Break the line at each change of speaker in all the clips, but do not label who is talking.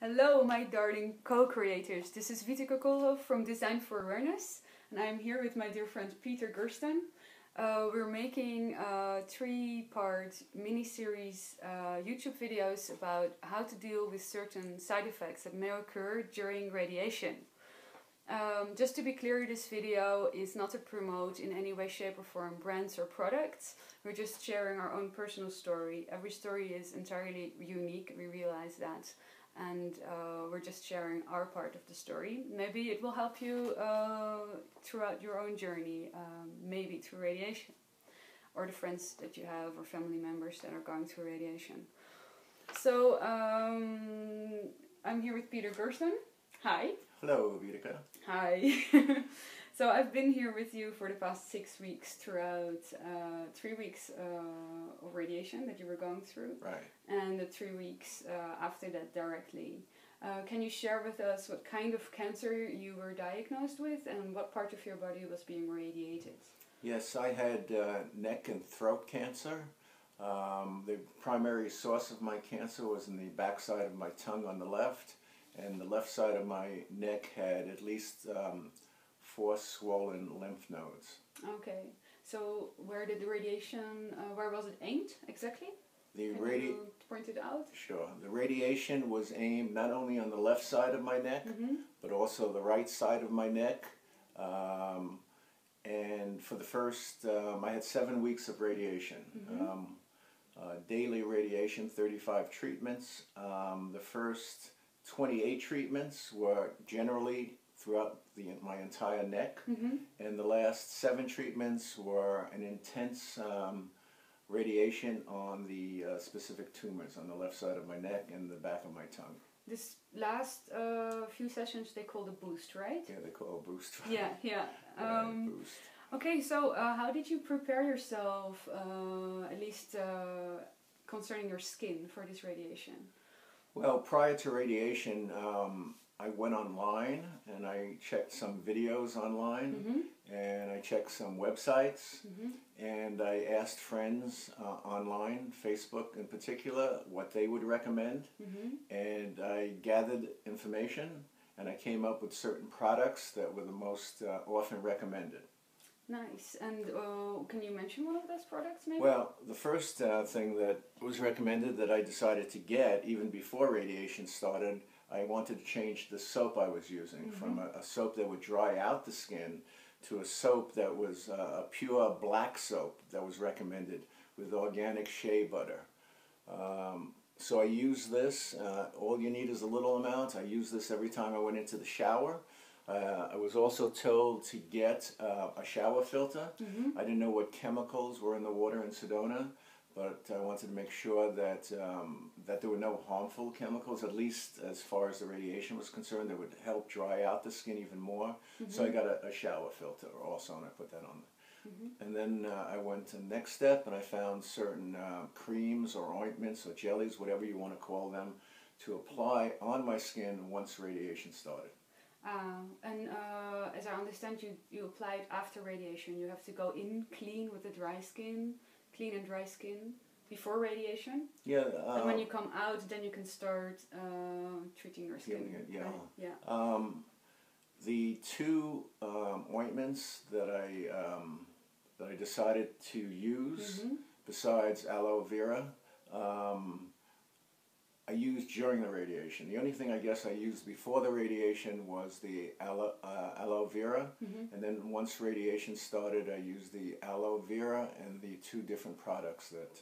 Hello, my darling co-creators. This is Wieteke Koolhof from Design for Awareness, and I'm here with my dear friend Peter Gersten. We're making a 3-part mini-series YouTube videos about how to deal with certain side effects that may occur during radiation. Just to be clear, this video is not to promote in any way, shape or form brands or products. We're just sharing our own personal story. Every story is entirely unique, we realize that. And we're just sharing our part of the story. Maybe it will help you throughout your own journey, maybe through radiation, or the friends that you have or family members that are going through radiation. So I'm here with Peter Gersten. Hi.
Hello, Wieteke.
Hi. So I've been here with you for the past 6 weeks throughout 3 weeks of radiation that you were going through.
Right.
And the 3 weeks after that directly. Can you share with us what kind of cancer you were diagnosed with and what part of your body was being radiated?
Yes, I had neck and throat cancer. The primary source of my cancer was in the backside of my tongue on the left, and the left side of my neck had at least 4 swollen lymph nodes.
Okay, so where did the radiation, where was it aimed exactly? Can you point it out?
Sure. The radiation was aimed not only on the left side of my neck, but also the right side of my neck. And for the first, I had 7 weeks of radiation. Daily radiation, 35 treatments. The first 28 treatments were generally throughout my entire neck, and the last 7 treatments were an intense radiation on the specific tumors on the left side of my neck and the back of my tongue.
This last few sessions they call the boost, right?
Yeah, they call a boost.
Yeah, yeah.
Boost.
Okay, so how did you prepare yourself, at least concerning your skin, for this radiation?
Well, prior to radiation, I went online and I checked some videos online, and I checked some websites, and I asked friends online, Facebook in particular, what they would recommend, and I gathered information and I came up with certain products that were the most often recommended.
Nice. And can you mention one of those products maybe?
Well, the first thing that was recommended that I decided to get even before radiation started, I wanted to change the soap I was using from a soap that would dry out the skin to a soap that was a pure black soap that was recommended with organic shea butter. So I use this. All you need is a little amount. I use this every time I went into the shower. I was also told to get a shower filter. I didn't know what chemicals were in the water in Sedona, but I wanted to make sure that that there were no harmful chemicals, at least as far as the radiation was concerned, that would help dry out the skin even more. So I got a shower filter also, and I put that on there. And then I went to the next step, and I found certain creams or ointments or jellies, whatever you want to call them, to apply on my skin once radiation started.
And as I understand, you applied after radiation. You have to go in clean with the dry skin, clean and dry skin before radiation.
Yeah.
And when you come out, then you can start treating your skin.
Yeah.
Right? Yeah.
The 2 ointments that I decided to use, besides aloe vera, I used during the radiation. The only thing I guess I used before the radiation was the aloe vera, and then once radiation started, I used the aloe vera and the 2 different products that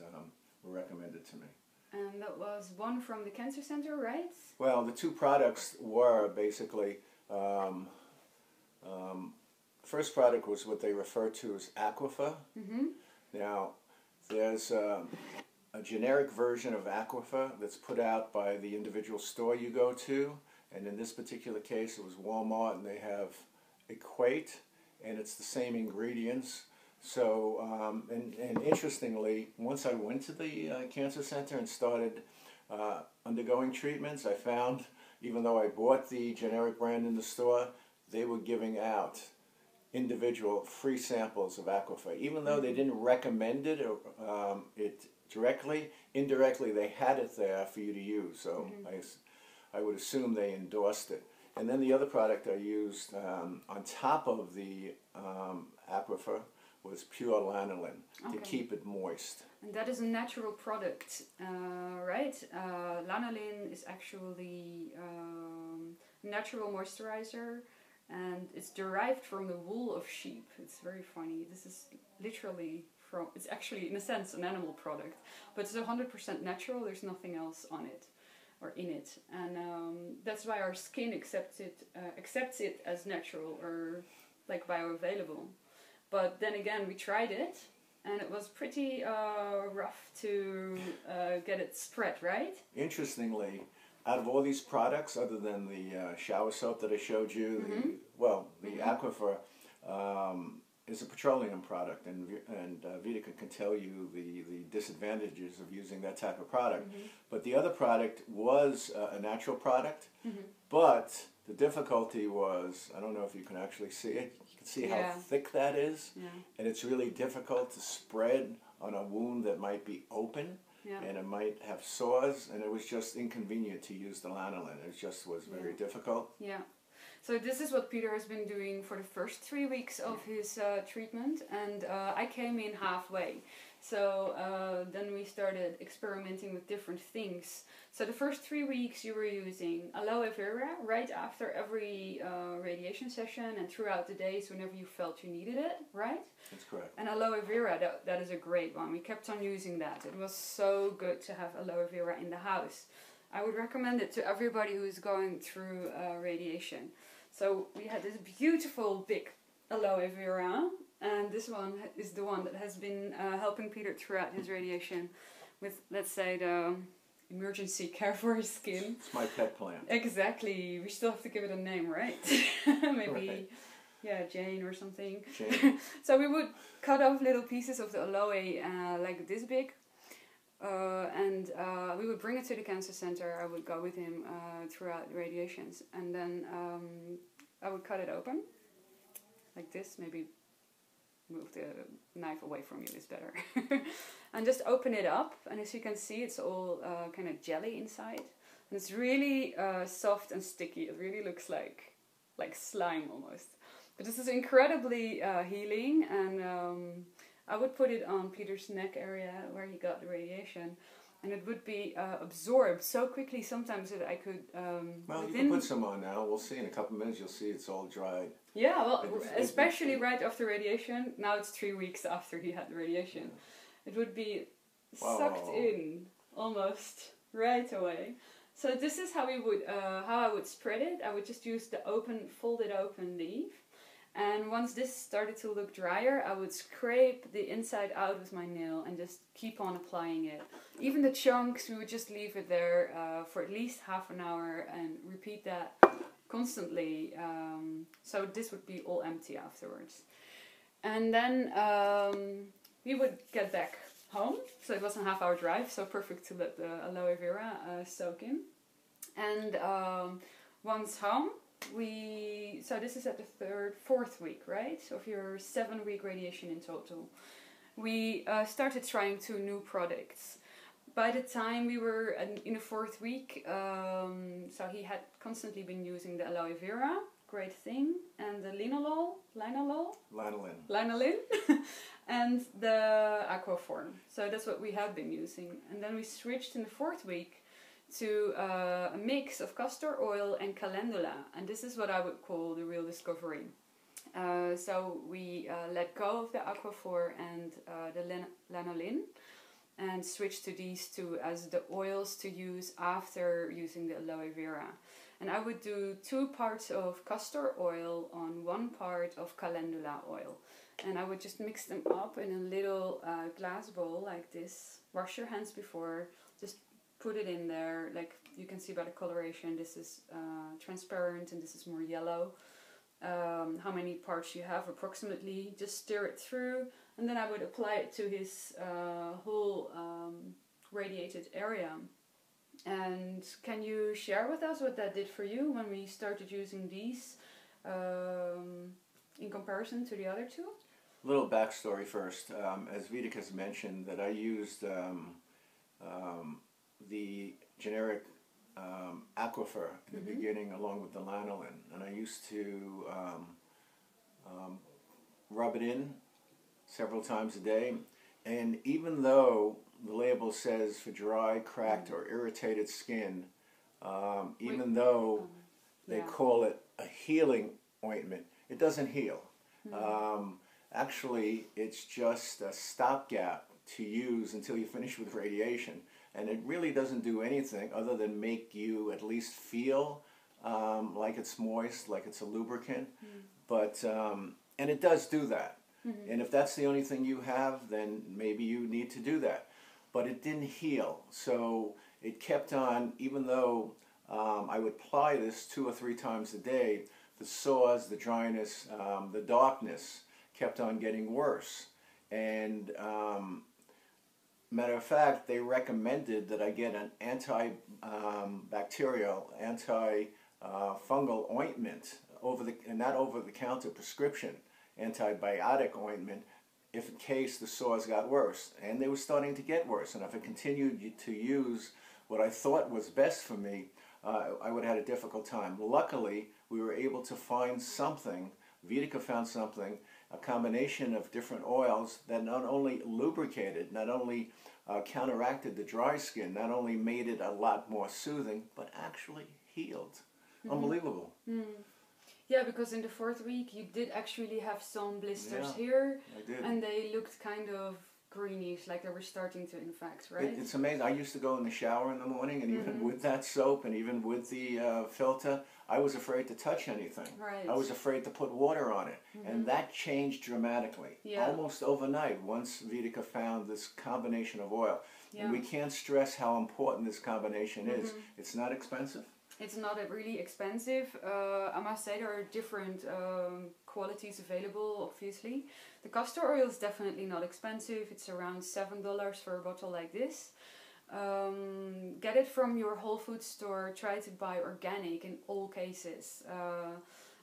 were recommended to me.
And that was one from the cancer center, right?
Well, the 2 products were basically, first product was what they refer to as Aquifer. Now, there's a generic version of Aquifer that's put out by the individual store you go to, and in this particular case it was Walmart, and they have Equate, and it's the same ingredients. So, and interestingly, once I went to the cancer center and started undergoing treatments, I found, even though I bought the generic brand in the store, they were giving out individual free samples of Aquifer. Even though they didn't recommend it directly, indirectly they had it there for you to use. So I would assume they endorsed it. And then the other product I used on top of the aquifer was pure lanolin to keep it moist.
And that is a natural product, right? Lanolin is actually natural moisturizer, and it's derived from the wool of sheep. It's very funny. This is literally from, it's actually in a sense an animal product, but it's 100% natural. There's nothing else on it or in it, and that's why our skin accepts it as natural or like bioavailable. But then again, we tried it, and it was pretty rough to get it spread, right?
Interestingly, out of all these products, other than the shower soap that I showed you, the aquifer is a petroleum product, and Wieteke can tell you the disadvantages of using that type of product. But the other product was a natural product, but the difficulty was, I don't know if you can actually see it, you can see how thick that is, and it's really difficult to spread on a wound that might be open. And it might have sores, and it was just inconvenient to use the lanolin. It just was very difficult.
Yeah. So this is what Peter has been doing for the first 3 weeks of his treatment, and I came in halfway. So then we started experimenting with different things. So the first 3 weeks you were using aloe vera right after every radiation session and throughout the days whenever you felt you needed it, right?
That's correct.
And aloe vera, that is a great one. We kept on using that. It was so good to have aloe vera in the house. I would recommend it to everybody who's going through radiation. So we had this beautiful big aloe vera, and this one is the one that has been helping Peter throughout his radiation with, let's say, the emergency care for his skin.
It's my pet plant.
Exactly. We still have to give it a name, right? Maybe,
right.
Yeah, Jane or something.
Jane.
So we would cut off little pieces of the aloe like this big. And we would bring it to the cancer center. I would go with him throughout the radiations, and then I would cut it open like this. Maybe move the knife away from you is better. And just open it up, and as you can see, it's all kind of jelly inside, and it's really soft and sticky. It really looks like slime almost. But this is incredibly healing, and I would put it on Peter's neck area where he got the radiation, and it would be absorbed so quickly sometimes that I could...
well, you can put some on now. We'll see in a couple of minutes. You'll see it's all dried.
Yeah, well, especially right after radiation. Now it's 3 weeks after he had the radiation. It would be sucked in almost right away. So this is how we would, how I would spread it. I would just use the folded open leaf. And once this started to look drier, I would scrape the inside out with my nail and just keep on applying it. Even the chunks, we would just leave it there for at least half an hour and repeat that constantly. So this would be all empty afterwards. And then we would get back home. So it was a half-hour drive, so perfect to let the aloe vera soak in. And once home, so this is at the fourth week, right, of your 7-week radiation in total. We started trying 2 new products. By the time we were in the 4th week, so he had constantly been using the aloe vera, great thing, and the lanolin, and the aquaform. So that's what we have been using. And then we switched in the 4th week to a mix of castor oil and calendula, and this is what I would call the real discovery. So we let go of the aquaphor and the lanolin and switched to these 2 as the oils to use after using the aloe vera. And I would do 2 parts of castor oil on 1 part of calendula oil, and I would just mix them up in a little glass bowl like this. Wash your hands before, just put it in there. Like you can see by the coloration, this is transparent and this is more yellow. How many parts you have approximately, just stir it through, and then I would apply it to his whole radiated area. And can you share with us what that did for you when we started using these in comparison to the other 2?
A little backstory first. As Wieteke has mentioned, that I used the generic aquifer in the beginning along with the lanolin, and I used to rub it in several times a day. And even though the label says for dry, cracked, or irritated skin, even though they call it a healing ointment, it doesn't heal. Actually, it's just a stopgap to use until you finish with radiation. And it really doesn't do anything other than make you at least feel like it's moist, like it's a lubricant. But, and it does do that. And if that's the only thing you have, then maybe you need to do that. But it didn't heal. So it kept on, even though I would apply this 2 or 3 times a day, the sores, the dryness, the darkness kept on getting worse. And matter of fact, they recommended that I get an antibacterial, antifungal ointment, and not over-the-counter prescription antibiotic ointment, if in case the sores got worse. And they were starting to get worse. And if I continued to use what I thought was best for me, I would have had a difficult time. Luckily, we were able to find something, Wieteke found something, a combination of different oils that not only lubricated, not only counteracted the dry skin, not only made it a lot more soothing, but actually healed. Unbelievable.
Yeah, because in the 4th week you did actually have some blisters here,
I did.
And they looked kind of greenish, like they were starting to infect, right?
It's amazing. I used to go in the shower in the morning, and even with that soap and even with the filter, I was afraid to touch anything.
Right.
I was afraid to put water on it. And that changed dramatically. Almost overnight, once Wieteke found this combination of oil. And we can't stress how important this combination is. It's not expensive.
It's not really expensive. I must say there are different qualities available, obviously. The castor oil is definitely not expensive. It's around $7 for a bottle like this. Get it from your Whole Foods store. Try to buy organic in all cases.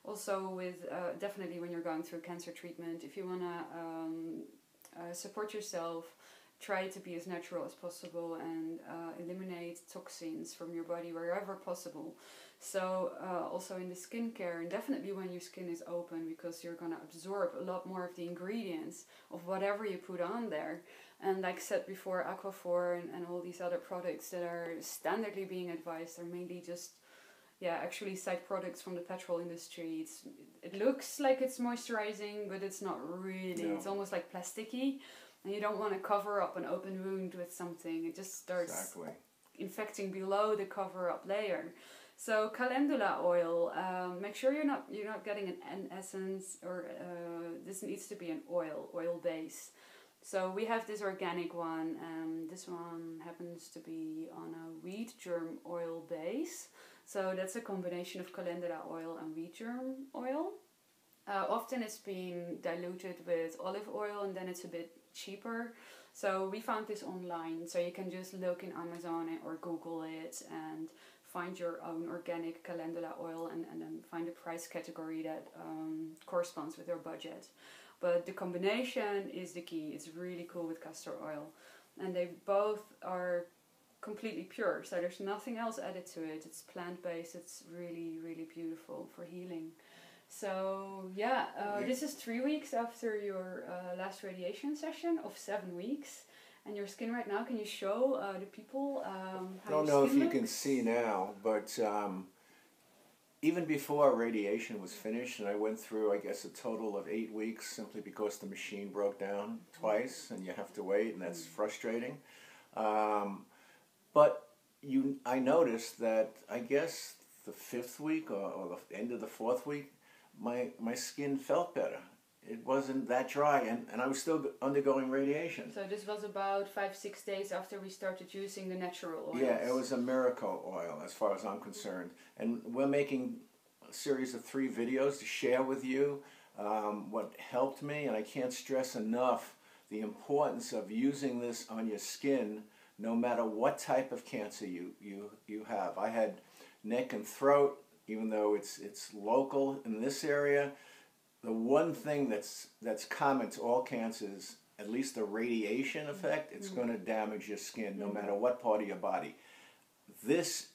Also with definitely when you're going through cancer treatment, if you want to support yourself, try to be as natural as possible and eliminate toxins from your body wherever possible. So also in the skincare, and definitely when your skin is open, because you're going to absorb a lot more of the ingredients of whatever you put on there. And like I said before, Aquaphor and all these other products that are standardly being advised are mainly just actually side products from the petrol industry. It looks like it's moisturizing, but it's not really. No. It's almost like plasticky. And you don't want to cover up an open wound with something. It just starts infecting below the cover-up layer. So calendula oil. Make sure you're not getting an essence, or this needs to be an oil base. So we have this organic one. This one happens to be on a wheat germ oil base. So that's a combination of calendula oil and wheat germ oil. Often it's being diluted with olive oil, and then it's a bit cheaper. So we found this online, so you can just look in Amazon or Google it and find your own organic calendula oil and then find a price category that corresponds with your budget. But the combination is the key. It's really cool with castor oil, and they both are completely pure, so there's nothing else added to it. It's plant-based. It's really, really beautiful for healing. So this is 3 weeks after your last radiation session of 7 weeks, and your skin right now. Can you show the people how
I don't know if you can see now, but even before radiation was finished, and I went through, I guess, a total of 8 weeks simply because the machine broke down twice, and you have to wait, and that's frustrating. But I noticed that, I guess, the 5th week or the end of the 4th week, my skin felt better. It wasn't that dry, and I was still undergoing radiation.
So this was about 5-6 days after we started using the natural oils.
Yeah, it was a miracle oil as far as I'm concerned. And we're making a series of 3 videos to share with you what helped me, and I can't stress enough the importance of using this on your skin no matter what type of cancer you have. I had neck and throat, even though it's local in this area. The one thing that's common to all cancers, at least the radiation effect, it's going to damage your skin no matter what part of your body. This,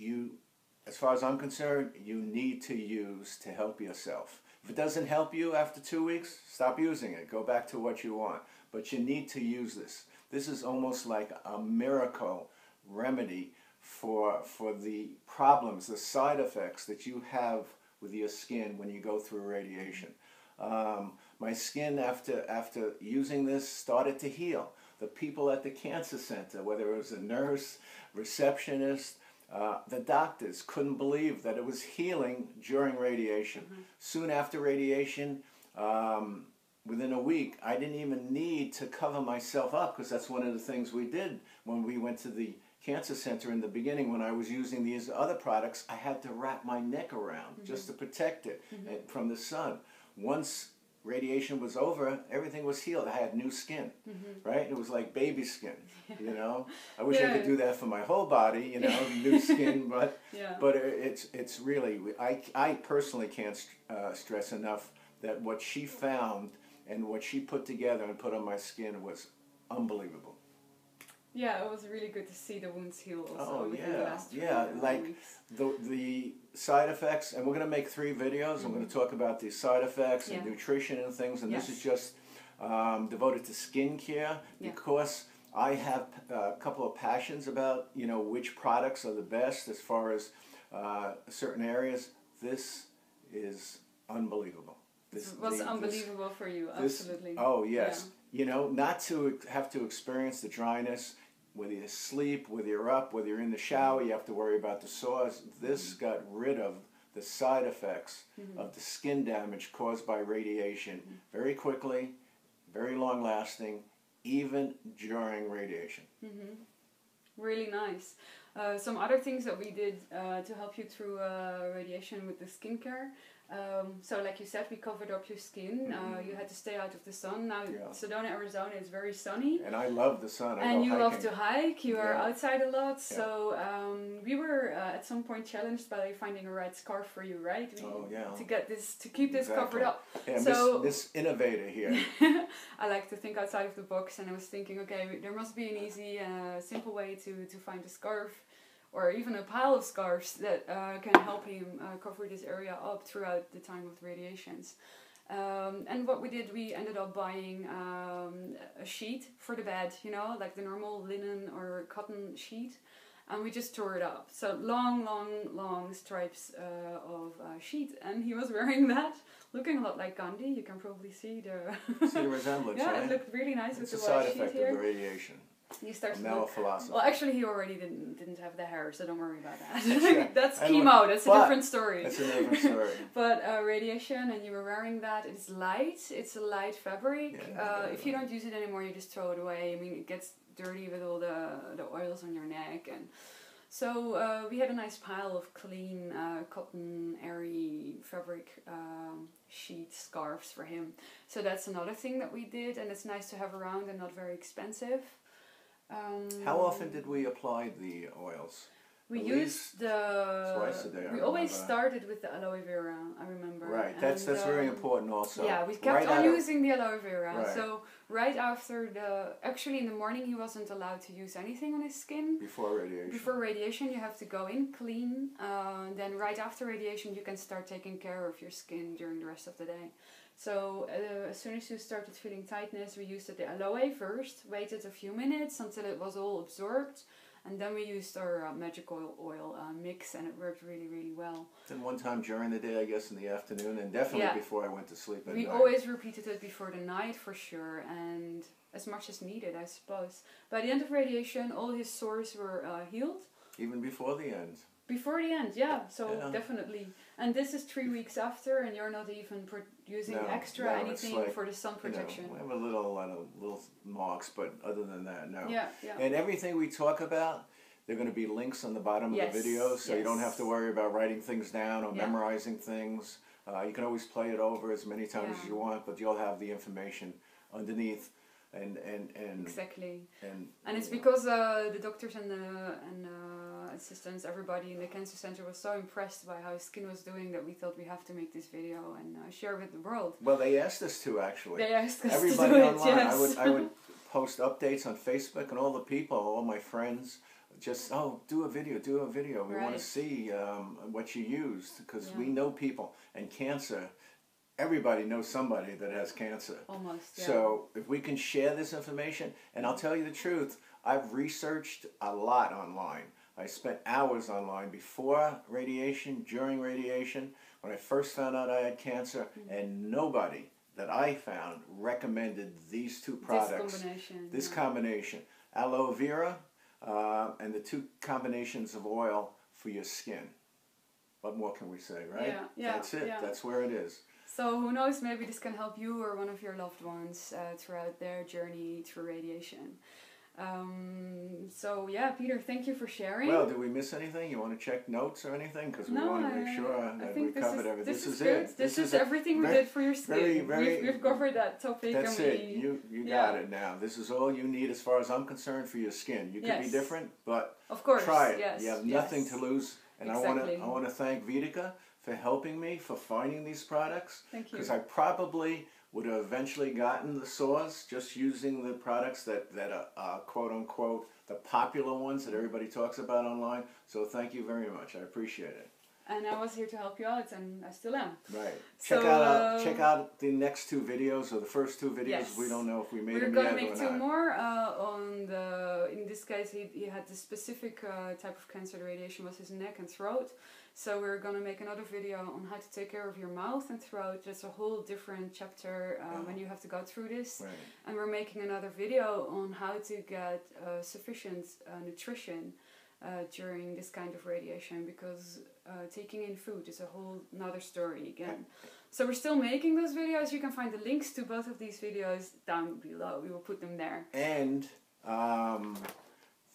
as far as I'm concerned, you need to use to help yourself. If it doesn't help you after 2 weeks, stop using it. Go back to what you want. But you need to use this. This is almost like a miracle remedy for the problems, the side effects that you have with your skin when you go through radiation. My skin, after using this, started to heal. The people at the cancer center, whether it was a nurse, receptionist, the doctors couldn't believe that it was healing during radiation. Soon after radiation, within a week, I didn't even need to cover myself up, because that's one of the things we did when we went to the cancer center in the beginning. When I was using these other products, I had to wrap my neck around just to protect it from the sun. Once radiation was over, everything was healed. I had new skin, right? It was like baby skin, you know. I wish I could do that for my whole body, you know, new skin, but it's really, I personally can't stress enough that what she found and what she put together and put on my skin was unbelievable.
Yeah, it was really good to see the wounds heal also within the last
like
weeks.
the side effects, and we're going to make 3 videos. I'm going to talk about the side effects and nutrition and things, and this is just devoted to skincare, because I have a couple of passions about, you know, which products are the best as far as certain areas. This is unbelievable.
This was unbelievable for you, absolutely.
Oh, yes. You know, not to have to experience the dryness, whether you sleep, whether you're up, whether you're in the shower, you have to worry about the sores. This got rid of the side effects of the skin damage caused by radiation very quickly, very long lasting, even during radiation.
Really nice. Some other things that we did to help you through radiation with the skincare. So like you said, we covered up your skin. You had to stay out of the sun. Now Sedona, Arizona is very sunny.
And I love the sun.
And you love to hike. You are outside a lot. So we were at some point challenged by finding a right scarf for you, right? To get this, to keep this covered up.
Yeah, so Miss Innovator here.
I like to think outside of the box, and I was thinking, okay, there must be an easy, simple way to find a scarf, or even a pile of scarves that can help him cover this area up throughout the time of the radiations. And what we did, we ended up buying a sheet for the bed, you know, like the normal linen or cotton sheet, and we just tore it up. So long stripes of sheet, and he was wearing that, looking a lot like Gandhi. You can probably see the
resemblance.
Yeah, it looked really nice with the white sheet here.
It's a side effect of the radiation.
He starts
Well,
actually, he already didn't have the hair, so don't worry about that. That's chemo. That's a different story.
That's a different story.
But radiation, and you were wearing that. It's light. It's a light fabric. If you don't use it anymore, you just throw it away. I mean, it gets dirty with all the oils on your neck, and so we had a nice pile of clean cotton, airy fabric sheet scarves for him. So that's another thing that we did, and it's nice to have around and not very expensive.
How often did we apply the oils?
We used
twice a day.
We always started with the aloe vera, I remember.
Right, that's very important also.
Yeah, we kept on using the aloe vera. Right. So right after actually in the morning he wasn't allowed to use anything on his skin.
Before radiation.
Before radiation you have to go in, clean. Then right after radiation you can start taking care of your skin during the rest of the day. So as soon as you started feeling tightness, we used the aloe first, waited a few minutes until it was all absorbed, and then we used our magic oil mix, and it worked really, really well. Then
one time during the day, I guess in the afternoon, and definitely before I went to sleep at night.
We always repeated it before the night for sure, and as much as needed, I suppose. By the end of radiation, all his sores were healed.
Even before the end.
Before the end, yeah. So definitely. And this is 3 weeks after, and you're not even using anything for the sun protection.
We have a little marks, but other than that, no.
Yeah.
And everything we talk about, there are going to be links on the bottom of the video, so you don't have to worry about writing things down or memorizing things. You can always play it over as many times as you want, but you'll have the information underneath. And
exactly. And it's because the doctors and assistants, everybody in the cancer center was so impressed by how his skin was doing that we thought we have to make this video and share with the world.
Well, they asked us to, actually.
They asked us
Everybody
to do
online.
Yes.
I would post updates on Facebook, and all the people, all my friends, just, oh, do a video. We want to see what you used, because we know people. And cancer, everybody knows somebody that has cancer.
Almost, yeah.
So if we can share this information, and I'll tell you the truth, I've researched a lot online. I spent hours online before radiation, during radiation, when I first found out I had cancer, and nobody that I found recommended these two products. This combination. Aloe vera and the two combinations of oil for your skin. What more can we say, right?
Yeah,
that's it.
Yeah.
That's where it is.
So who knows, maybe this can help you or one of your loved ones throughout their journey through radiation. So yeah, Peter, thank you for sharing.
Well, did we miss anything? You want to check notes or anything? Because we want to make sure that we covered everything.
This is it. This is everything we did for your skin. We've covered that topic.
That's it. You got it now. This is all you need as far as I'm concerned for your skin. You could be different, but
of course,
try it.
Yes,
you have nothing to lose. And
exactly.
I want to thank Wieteke for helping me, for finding these products.
Thank you.
Because I probably would have eventually gotten the sores just using the products that are quote unquote the popular ones that everybody talks about online. So thank you very much. I appreciate it.
And I was here to help you out, and I still am.
Right.
So,
check out the next two videos, or the first two videos. Yes. We don't know if we made them yet or not.
We're going to make two more. In this case, he had the specific type of cancer. The radiation was his neck and throat. So we're going to make another video on how to take care of your mouth and throat. That's a whole different chapter when you have to go through this.
Right.
And we're making another video on how to get sufficient nutrition during this kind of radiation, because taking in food is a whole nother story again. So we're still making those videos. You can find the links to both of these videos down below. We will put them there.
And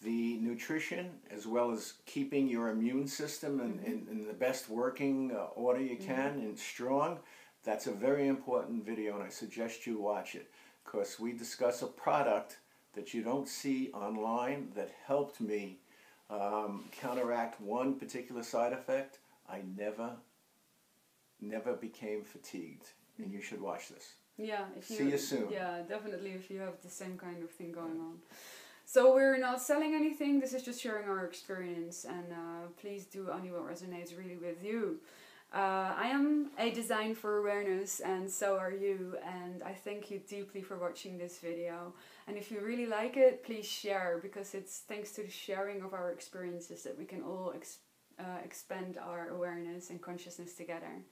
the nutrition, as well as keeping your immune system in the best working order you can and strong, that's a very important video, and I suggest you watch it, because we discuss a product that you don't see online that helped me counteract one particular side effect. I never became fatigued, and you should watch this.
Yeah.
See you soon.
Yeah, definitely if you have the same kind of thing going on. So we're not selling anything, this is just sharing our experience, and please do only what resonates really with you. I am a Design for Awareness, and so are you, and I thank you deeply for watching this video. And if you really like it, please share, because it's thanks to the sharing of our experiences that we can all expand our awareness and consciousness together.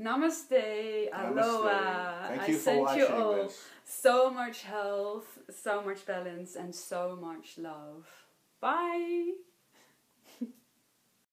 Namaste, aloha.
Thank you
I
for
send
watching
you all
this.
so much health, so much balance, and so much love. Bye.